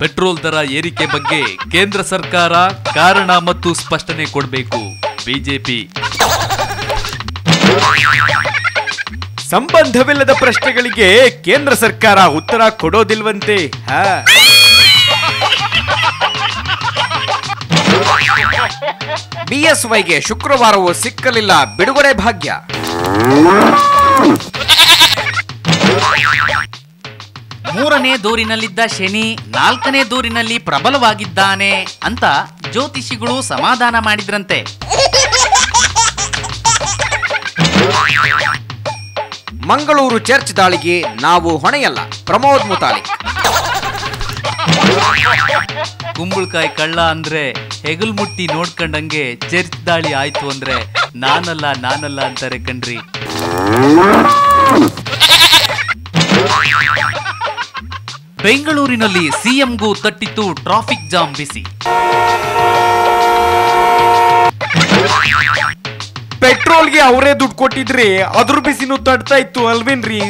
Petrol ದರ ಏರಿಕೆ ಬಗ್ಗೆ ಕೇಂದ್ರ ಸರ್ಕಾರ ಕಾರಣ ಮತ್ತು ಸ್ಪಷ್ಟನೆ ಕೊಡಬೇಕು. ಬಿಜೆಪಿ. ಸಂಬಂಧವಿಲ್ಲದ ಪ್ರಶ್ನೆಗಳಿಗೆ ಕೇಂದ್ರ ಸರ್ಕಾರ ಉತ್ತರ ಕೊಡೋದಿಲ್ವಂತೆ. ಬಿಎಸ್ವೈಗೆ ಶುಕ್ರವಾರವೂ ಸಿಕ್ಕಲಿಲ್ಲ ಬಿಡುಗಡೆ ಭಾಗ್ಯ. ಮೂರನೇ ದೂರಿನಲ್ಲಿದ್ದ ಶನಿ 4ನೇ ದೂರಿನಲ್ಲಿ ಪ್ರಬಲವಾಗಿದ್ದಾನೆ ಅಂತ ಜ್ಯೋತಿಷಿಗಳು ಸಮಾಧಾನ ಮಾಡಿದ್ರಂತೆ. ಮಂಗಳೂರು ಚರ್ಚ್ ದಾಳಿಗೆ ನಾವು ಹೊಣೆಯಲ್ಲ, ಪ್ರಮೋದ್ ಮುತಾಲಿಕ್. ಕುಂಬಳಕಾಯಿ ಕಳ್ಳ ಅಂದ್ರೆ ಹೆಗಲ್ ಮುಟ್ಟಿ ನೋಡ್ಕೊಂಡಂಗೆ ಚರ್ಚ್ ದಾಳಿ ಆಯ್ತು ಅಂದ್ರೆ ನಾನಲ್ಲ ಅಂತಾರೆ ಕಣ್ರಿ. ಬೆಂಗಳೂರಿನಲ್ಲಿ ಸಿಎಂಗೂ ತಟ್ಟಿತ್ತು ಟ್ರಾಫಿಕ್ ಜಾಮ್ ಬಿಸಿ. ಪೆಟ್ರೋಲ್ಗೆ ಅವರೇ ದುಡ್ಡು ಕೊಟ್ಟಿದ್ರೆ ಅದ್ರ ಬಿಸಿನೂ ತಡ್ತಾ ಇತ್ತು ಅಲ್ವೇನ್ರಿ.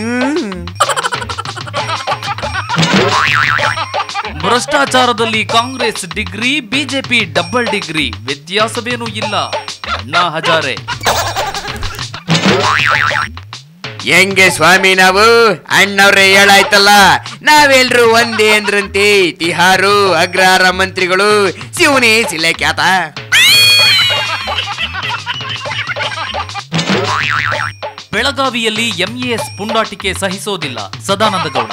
ಭ್ರಷ್ಟಾಚಾರದಲ್ಲಿ Congress degree, BJP double degree, ವ್ಯತ್ಯಾಸವೇನೂ ಇಲ್ಲ. ಅಣ್ಣಾ ಹಜಾರೆ. ಹೆಂಗೆ ಸ್ವಾಮಿ, ನಾವು ಅಣ್ಣವ್ರೆ ಹೇಳಾಯ್ತಲ್ಲ, ನಾವೆಲ್ರು ಒಂದೇ ಅಂದ್ರಂತೆ. ತಿಹಾರು ಅಗ್ರಹಾರ ಮಂತ್ರಿಗಳು ಶಿವನೇ ಸಿಲೆ ಖ್ಯಾತ. ಬೆಳಗಾವಿಯಲ್ಲಿ ಎಂಇಎಸ್ ಪುಂಡಾಟಿಕೆ ಸಹಿಸೋದಿಲ್ಲ, ಸದಾನಂದ ಗೌಡ.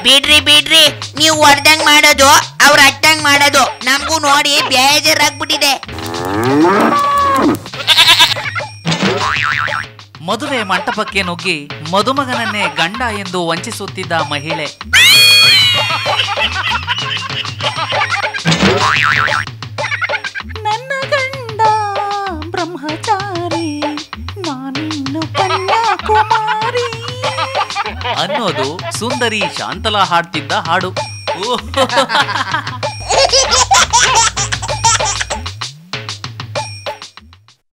ಬಿಡ್ರಿ ನೀವು ಹೊಡೆದಂಗ್ ಮಾಡೋದು, ಅವ್ರ ಅಟ್ಟಂಗ್ ಮಾಡೋದು ನಮಗೂ ನೋಡಿ ಬೇಜಾರಾಗ್ಬಿಟ್ಟಿದೆ. ಮದುವೆ ಮಂಟಪಕ್ಕೆ ನುಗ್ಗಿ ಮದುಮಗನನ್ನೇ ಗಂಡ ಎಂದು ವಂಚಿಸುತ್ತಿದ್ದ ಮಹಿಳೆ. ನನ್ನ ಗಂಡ ಬ್ರಹ್ಮಚಾರಿ, ನಾನಿನ್ನು ಕನ್ಯಾಕುಮಾರಿ ಅನ್ನೋದು ಸುಂದರಿ ಶಾಂತಲಾ ಹಾಡ್ತಿದ್ದ ಹಾಡು.